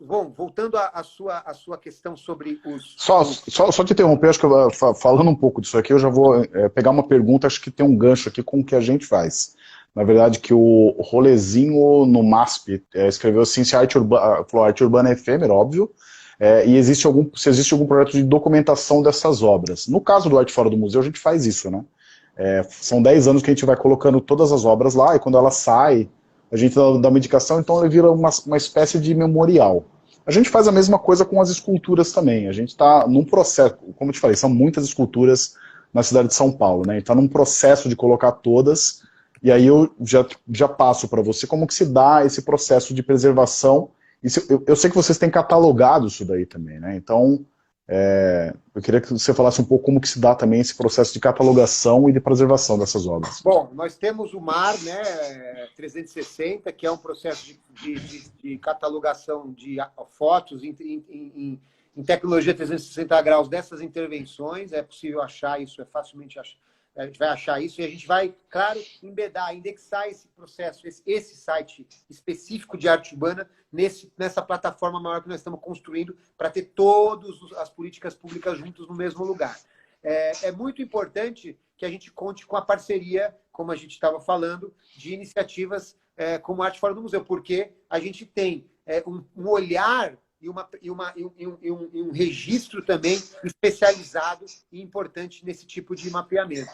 S2: Bom, voltando à sua questão sobre os...
S1: Só te interromper, acho que falando um pouco disso aqui, eu já vou pegar uma pergunta, acho que tem um gancho aqui com o que a gente faz. Na verdade, que o Rolezinho no MASP escreveu assim, se a arte urbana é efêmera, óbvio, e se existe algum projeto de documentação dessas obras. No caso do Arte Fora do Museu, a gente faz isso, né? São 10 anos que a gente vai colocando todas as obras lá, e quando ela sai, a gente dá uma indicação, então ela vira uma espécie de memorial. A gente faz a mesma coisa com as esculturas também. A gente está num processo, como eu te falei, são muitas esculturas na cidade de São Paulo, né? Está num processo de colocar todas, e aí eu já passo para você como que se dá esse processo de preservação. Eu sei que vocês têm catalogado isso daí também, né? Então, eu queria que você falasse um pouco como que se dá também esse processo de catalogação e de preservação dessas obras.
S2: Bom, nós temos o MAR, né, 360, que é um processo de catalogação de fotos em tecnologia 360 graus dessas intervenções. É possível achar isso, facilmente a gente vai achar isso, e a gente vai, claro, indexar esse processo, esse site específico de arte urbana nessa plataforma maior que nós estamos construindo para ter todas as políticas públicas juntos no mesmo lugar. É muito importante que a gente conte com a parceria, como a gente estava falando, de iniciativas como Arte Fora do Museu, porque a gente tem um olhar e um registro também especializado e importante nesse tipo de mapeamento.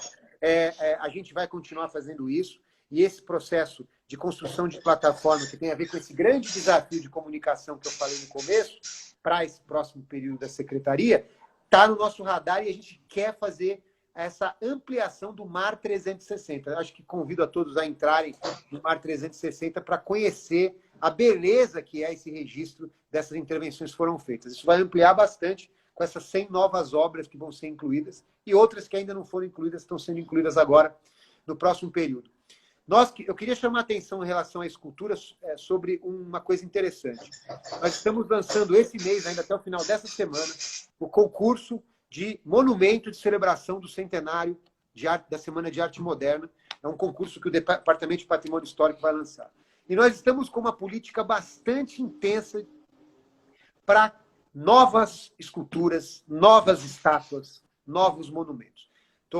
S2: A gente vai continuar fazendo isso, e esse processo de construção de plataforma que tem a ver com esse grande desafio de comunicação que eu falei no começo, para esse próximo período da Secretaria, está no nosso radar e a gente quer fazer essa ampliação do MAR 360. Eu acho que convido a todos a entrarem no MAR 360 para conhecer a beleza que é esse registro dessas intervenções que foram feitas. Isso vai ampliar bastante com essas 100 novas obras que vão ser incluídas e outras que ainda não foram incluídas, estão sendo incluídas agora no próximo período. Eu queria chamar a atenção em relação à escultura sobre uma coisa interessante. Nós estamos lançando esse mês, ainda até o final dessa semana, o concurso de monumento de celebração do centenário da Semana de Arte Moderna. É um concurso que o Departamento de Patrimônio Histórico vai lançar. E nós estamos com uma política bastante intensa para novas esculturas, novas estátuas, novos monumentos.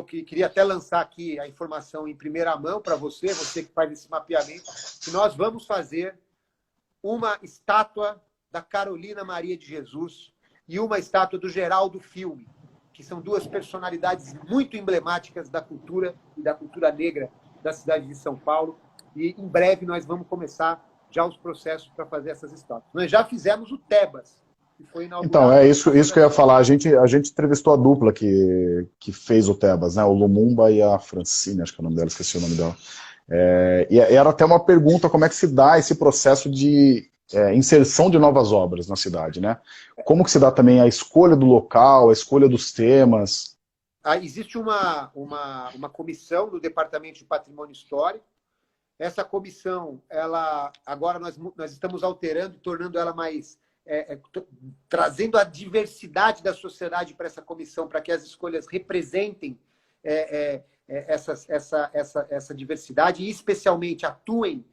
S2: Queria até lançar aqui a informação em primeira mão para você que faz esse mapeamento, que nós vamos fazer uma estátua da Carolina Maria de Jesus e uma estátua do Geraldo Filme, que são duas personalidades muito emblemáticas da cultura e da cultura negra da cidade de São Paulo. E em breve nós vamos começar já os processos para fazer essas estátuas. Nós já fizemos o Tebas, que foi inaugurado...
S1: Então, isso que eu ia falar. A gente entrevistou a dupla que fez o Tebas, né? O Lumumba e a Francine, acho que é o nome dela, esqueci o nome dela. E era até uma pergunta, como é que se dá esse processo de inserção de novas obras na cidade, né? Como que se dá também a escolha do local, a escolha dos temas?
S2: Existe uma comissão do Departamento de Patrimônio Histórico. Essa comissão, agora nós estamos alterando, tornando ela mais... trazendo a diversidade da sociedade para essa comissão, para que as escolhas representem essa diversidade e, especialmente, atuem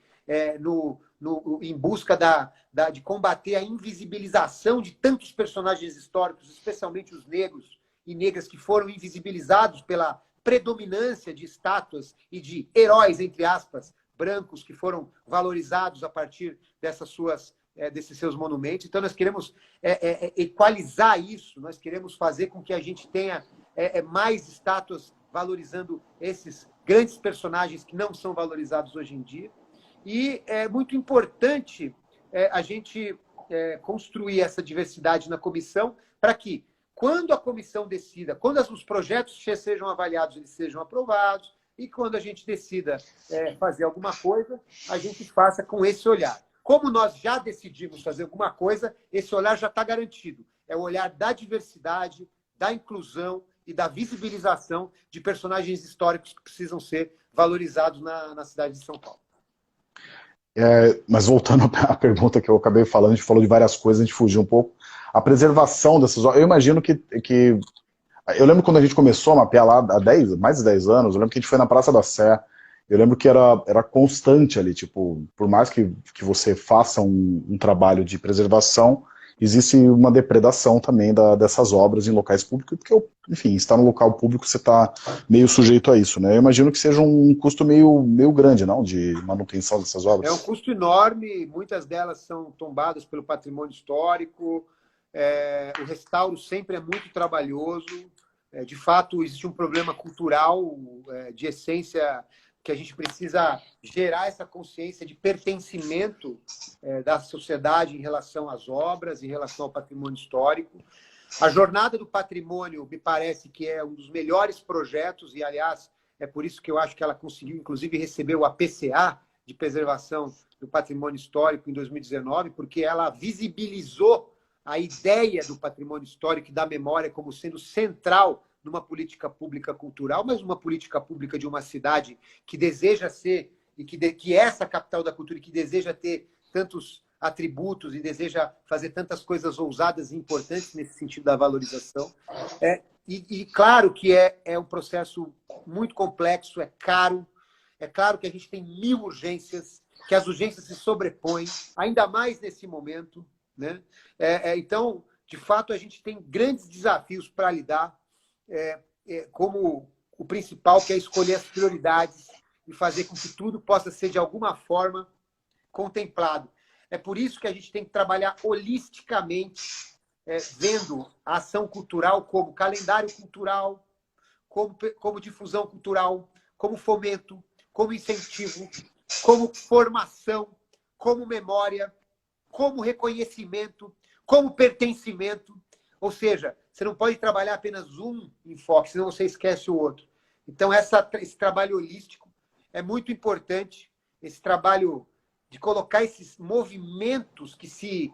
S2: em busca de combater a invisibilização de tantos personagens históricos, especialmente os negros e negras que foram invisibilizados pela predominância de estátuas e de heróis, entre aspas, brancos, que foram valorizados a partir desses seus monumentos. Então, nós queremos equalizar isso, nós queremos fazer com que a gente tenha mais estátuas valorizando esses grandes personagens que não são valorizados hoje em dia. E é muito importante a gente construir essa diversidade na comissão para que, quando a comissão decida, quando os projetos sejam avaliados, eles sejam aprovados, e quando a gente decida fazer alguma coisa, a gente faça com esse olhar. Como nós já decidimos fazer alguma coisa, esse olhar já está garantido. É o olhar da diversidade, da inclusão e da visibilização de personagens históricos que precisam ser valorizados na cidade de São Paulo.
S1: Mas voltando à pergunta que eu acabei falando, a gente falou de várias coisas, a gente fugiu um pouco. a preservação dessas obras. Eu imagino que... Eu lembro quando a gente começou a mapear lá há mais de 10 anos, eu lembro que a gente foi na Praça da Sé, eu lembro que era constante ali, tipo, por mais que você faça um trabalho de preservação, existe uma depredação também dessas obras em locais públicos, porque, enfim, estar no local público você está meio sujeito a isso, né? Eu imagino que seja um custo meio grande, não, de manutenção dessas obras.
S2: É um custo enorme, muitas delas são tombadas pelo patrimônio histórico, o restauro sempre é muito trabalhoso, de fato existe um problema cultural de essência que a gente precisa gerar essa consciência de pertencimento da sociedade em relação às obras, em relação ao patrimônio histórico. A Jornada do Patrimônio me parece que é um dos melhores projetos e, aliás, é por isso que eu acho que ela conseguiu, inclusive, receber o APCA de Preservação do Patrimônio Histórico em 2019, porque ela visibilizou a ideia do patrimônio histórico e da memória como sendo central numa política pública cultural, mas uma política pública de uma cidade que deseja ser, e que é essa capital da cultura, e que deseja ter tantos atributos e deseja fazer tantas coisas ousadas e importantes nesse sentido da valorização. E claro que é um processo muito complexo, é caro, é claro que a gente tem 1000 urgências, que as urgências se sobrepõem, ainda mais nesse momento, né? Então, de fato, a gente tem grandes desafios para lidar, como o principal, que é escolher as prioridades e fazer com que tudo possa ser, de alguma forma, contemplado. É por isso que a gente tem que trabalhar holisticamente, vendo a ação cultural como calendário cultural, como difusão cultural, como fomento, como incentivo, como formação, como memória, como reconhecimento, como pertencimento. Ou seja, você não pode trabalhar apenas um enfoque, senão você esquece o outro. Então, esse trabalho holístico é muito importante, esse trabalho de colocar esses movimentos que se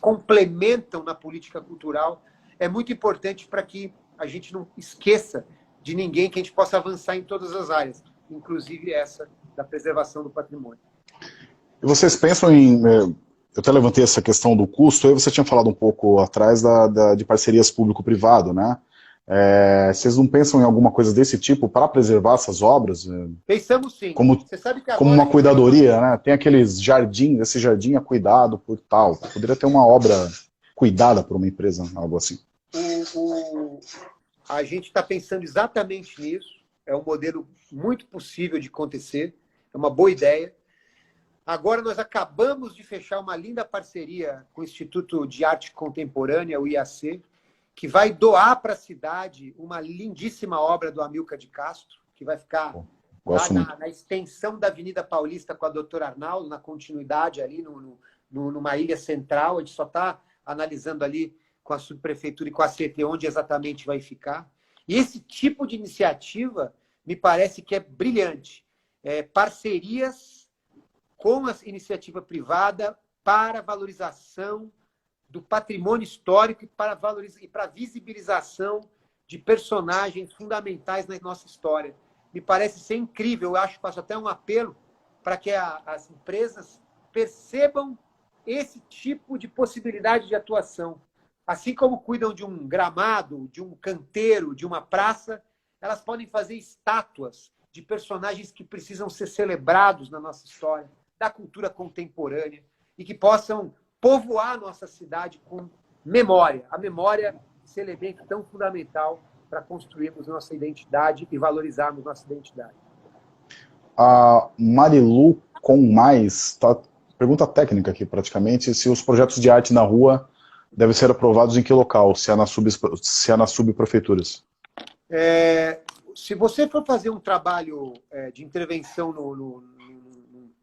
S2: complementam na política cultural é muito importante para que a gente não esqueça de ninguém, que a gente possa avançar em todas as áreas, inclusive essa da preservação do patrimônio.
S1: E vocês pensam em... Eu até levantei essa questão do custo, aí você tinha falado um pouco atrás de parcerias público-privado, né? Vocês não pensam em alguma coisa desse tipo para preservar essas obras?
S2: Pensamos sim.
S1: Você
S2: sabe que
S1: como uma cuidadoria, né? Tem aqueles jardins, esse jardim é cuidado por tal. Poderia ter uma obra cuidada por uma empresa, algo assim.
S2: A gente está pensando exatamente nisso. É um modelo muito possível de acontecer. É uma boa ideia. Agora nós acabamos de fechar uma linda parceria com o Instituto de Arte Contemporânea, o IAC, que vai doar para a cidade uma lindíssima obra do Amilcar de Castro, que vai ficar na extensão da Avenida Paulista com a doutora Arnaldo, na continuidade ali, numa ilha central. A gente só está analisando ali com a subprefeitura e com a CT onde exatamente vai ficar. E esse tipo de iniciativa me parece que é brilhante. Parcerias com a iniciativa privada para valorização do patrimônio histórico e para visibilização de personagens fundamentais na nossa história. Me parece ser incrível. Eu faço até um apelo para que as empresas percebam esse tipo de possibilidade de atuação. Assim como cuidam de um gramado, de um canteiro, de uma praça, elas podem fazer estátuas de personagens que precisam ser celebrados na nossa história, da cultura contemporânea, e que possam povoar a nossa cidade com memória. A memória, esse elemento tão fundamental para construirmos nossa identidade e valorizarmos nossa identidade.
S1: A Marilu com mais, pergunta técnica aqui praticamente, se os projetos de arte na rua devem ser aprovados em que local, se é nas subprefeituras?
S2: Se você for fazer um trabalho de intervenção no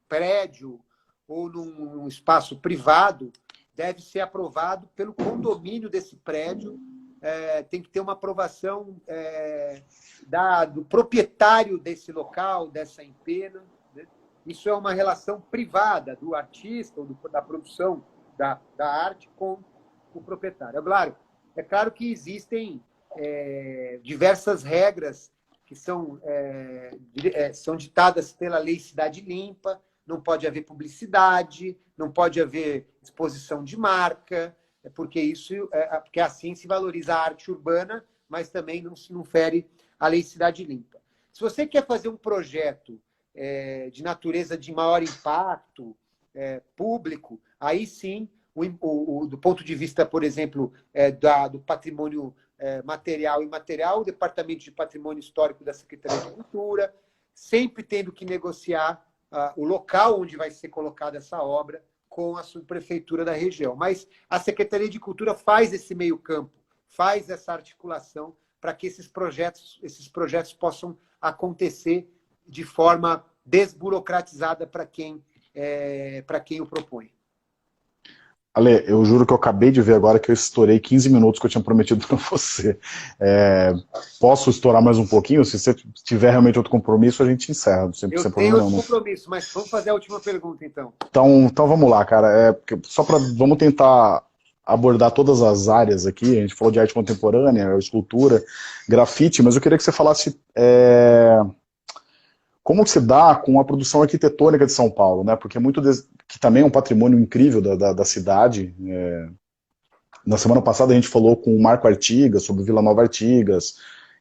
S2: prédio ou num espaço privado, deve ser aprovado pelo condomínio desse prédio. Tem que ter uma aprovação do proprietário desse local, dessa empena, né? Isso é uma relação privada do artista ou da produção da arte com o proprietário. É claro que existem diversas regras que são ditadas pela Lei Cidade Limpa. Não pode haver publicidade, não pode haver exposição de marca, porque assim se valoriza a arte urbana, mas também não fere a lei Cidade Limpa. Se você quer fazer um projeto de natureza de maior impacto público, aí sim, do ponto de vista, por exemplo, do patrimônio material e imaterial, o Departamento de Patrimônio Histórico da Secretaria de Cultura, sempre tendo que negociar o local onde vai ser colocada essa obra com a subprefeitura da região. Mas a Secretaria de Cultura faz esse meio-campo, faz essa articulação para que esses projetos possam acontecer de forma desburocratizada para quem o propõe.
S1: Ale, eu juro que eu acabei de ver agora que eu estourei 15 minutos que eu tinha prometido para você. Posso estourar mais um pouquinho? Se você tiver realmente outro compromisso, a gente encerra. Sem
S2: Eu tenho
S1: problema
S2: outro
S1: nenhum.
S2: compromisso, mas vamos fazer a última pergunta, então.
S1: Então vamos lá, cara. Vamos tentar abordar todas as áreas aqui. A gente falou de arte contemporânea, escultura, grafite, mas eu queria que você falasse como que se dá com a produção arquitetônica de São Paulo, né? Porque que também é um patrimônio incrível da cidade. Na semana passada a gente falou com o Marco Artigas sobre Vila Nova Artigas.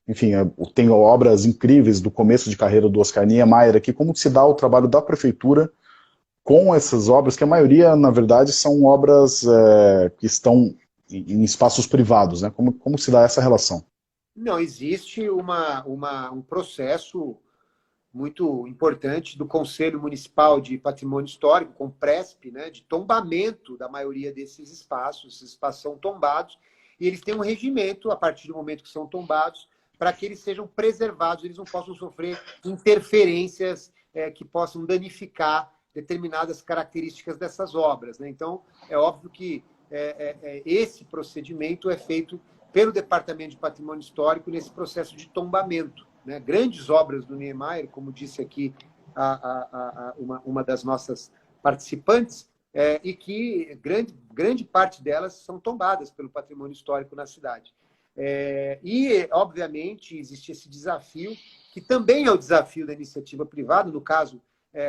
S1: Enfim, tem obras incríveis do começo de carreira do Oscar Niemeyer aqui. Como que se dá o trabalho da prefeitura com essas obras, que a maioria, na verdade, são obras que estão em espaços privados, né? Como se dá essa relação?
S2: Não, existe um processo muito importante do Conselho Municipal de Patrimônio Histórico, com CONPRESP, né, de tombamento da maioria desses espaços. Esses espaços são tombados e eles têm um regimento, a partir do momento que são tombados, para que eles sejam preservados, eles não possam sofrer interferências que possam danificar determinadas características dessas obras, né? Então, é óbvio que esse procedimento é feito pelo Departamento de Patrimônio Histórico nesse processo de tombamento, né? Grandes obras do Niemeyer, como disse aqui uma das nossas participantes, e que grande parte delas são tombadas pelo patrimônio histórico na cidade. E, obviamente, existe esse desafio, que também é o desafio da iniciativa privada, no caso,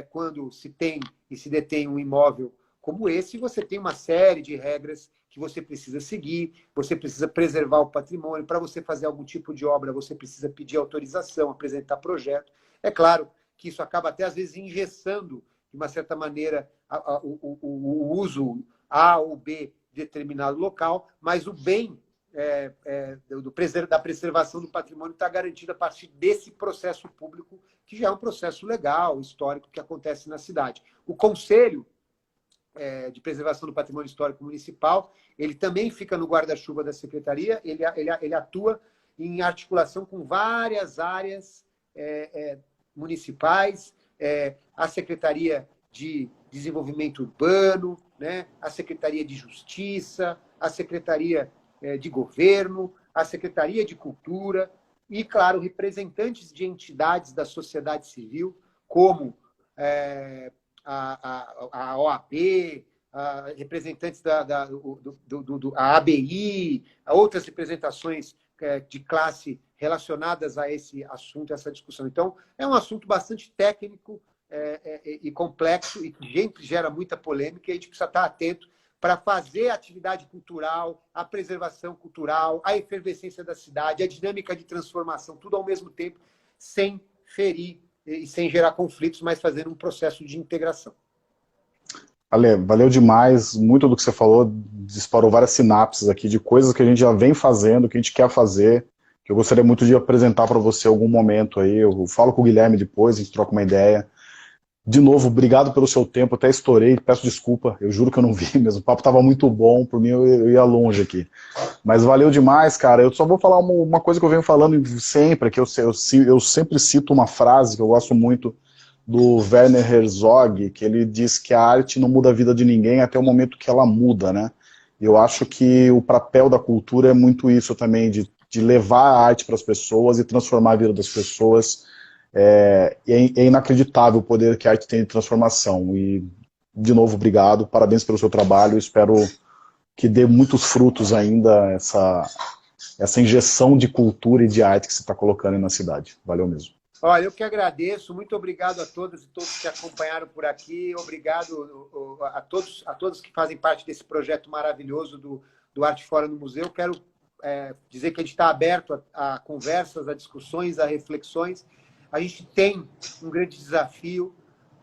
S2: quando se tem e se detém um imóvel como esse, você tem uma série de regras que você precisa seguir, você precisa preservar o patrimônio. Para você fazer algum tipo de obra, você precisa pedir autorização, apresentar projeto. É claro que isso acaba até, às vezes, engessando, de uma certa maneira, o uso A ou B de determinado local, mas o bem da preservação do patrimônio está garantido a partir desse processo público, que já é um processo legal, histórico, que acontece na cidade. O Conselho de Preservação do Patrimônio Histórico Municipal, ele também fica no guarda-chuva da Secretaria, ele atua em articulação com várias áreas municipais, a Secretaria de Desenvolvimento Urbano, né, a Secretaria de Justiça, a Secretaria de Governo, a Secretaria de Cultura e, claro, representantes de entidades da sociedade civil, como a OAB, representantes da ABI, outras representações de classe relacionadas a esse assunto, a essa discussão. Então, é um assunto bastante técnico e complexo e que sempre gera muita polêmica, e a gente precisa estar atento para fazer a atividade cultural, a preservação cultural, a efervescência da cidade, a dinâmica de transformação, tudo ao mesmo tempo, sem ferir e sem gerar conflitos, mas fazendo um processo de integração.
S1: Ale, valeu demais, muito do que você falou, disparou várias sinapses aqui de coisas que a gente já vem fazendo, que a gente quer fazer, que eu gostaria muito de apresentar para você em algum momento aí. Eu falo com o Guilherme depois, a gente troca uma ideia. De novo, obrigado pelo seu tempo, até estourei, peço desculpa, eu juro que eu não vi mesmo, o papo estava muito bom, por mim eu ia longe aqui. Mas valeu demais, cara. Eu só vou falar uma coisa que eu venho falando sempre, que eu sempre cito uma frase que eu gosto muito do Werner Herzog, que ele diz que a arte não muda a vida de ninguém até o momento que ela muda, né? E eu acho que o papel da cultura é muito isso também, de levar a arte para as pessoas e transformar a vida das pessoas. É inacreditável o poder que a arte tem de transformação. E, de novo, obrigado, parabéns pelo seu trabalho, espero que dê muitos frutos ainda essa injeção de cultura e de arte que você está colocando aí na cidade. Valeu mesmo.
S2: Olha, eu que agradeço, muito obrigado a todas e todos que acompanharam por aqui, obrigado a todos que fazem parte desse projeto maravilhoso do Arte Fora no Museu. Quero dizer que a gente está aberto a conversas, a discussões, a reflexões. A gente tem um grande desafio,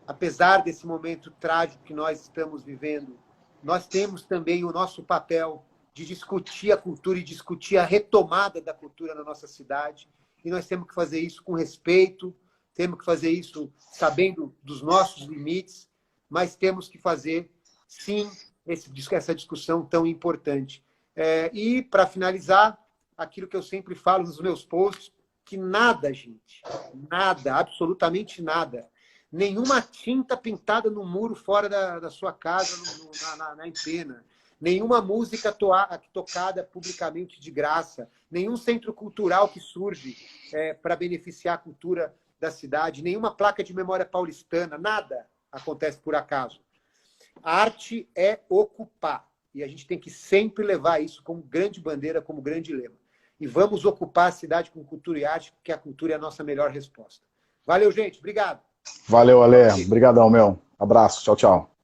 S2: apesar desse momento trágico que nós estamos vivendo. Nós temos também o nosso papel de discutir a cultura e discutir a retomada da cultura na nossa cidade. E nós temos que fazer isso com respeito, temos que fazer isso sabendo dos nossos limites, mas temos que fazer, sim, essa discussão tão importante. E, para finalizar, aquilo que eu sempre falo nos meus posts, que nada, gente, nada, absolutamente nada, nenhuma tinta pintada no muro fora da sua casa, na empena, nenhuma música tocada publicamente de graça, nenhum centro cultural que surge para beneficiar a cultura da cidade, nenhuma placa de memória paulistana, nada acontece por acaso. A arte é ocupar, e a gente tem que sempre levar isso como grande bandeira, como grande lema. E vamos ocupar a cidade com cultura e arte, porque a cultura é a nossa melhor resposta. Valeu, gente. Obrigado.
S1: Valeu, Ale. Obrigadão, meu. Abraço. Tchau, tchau.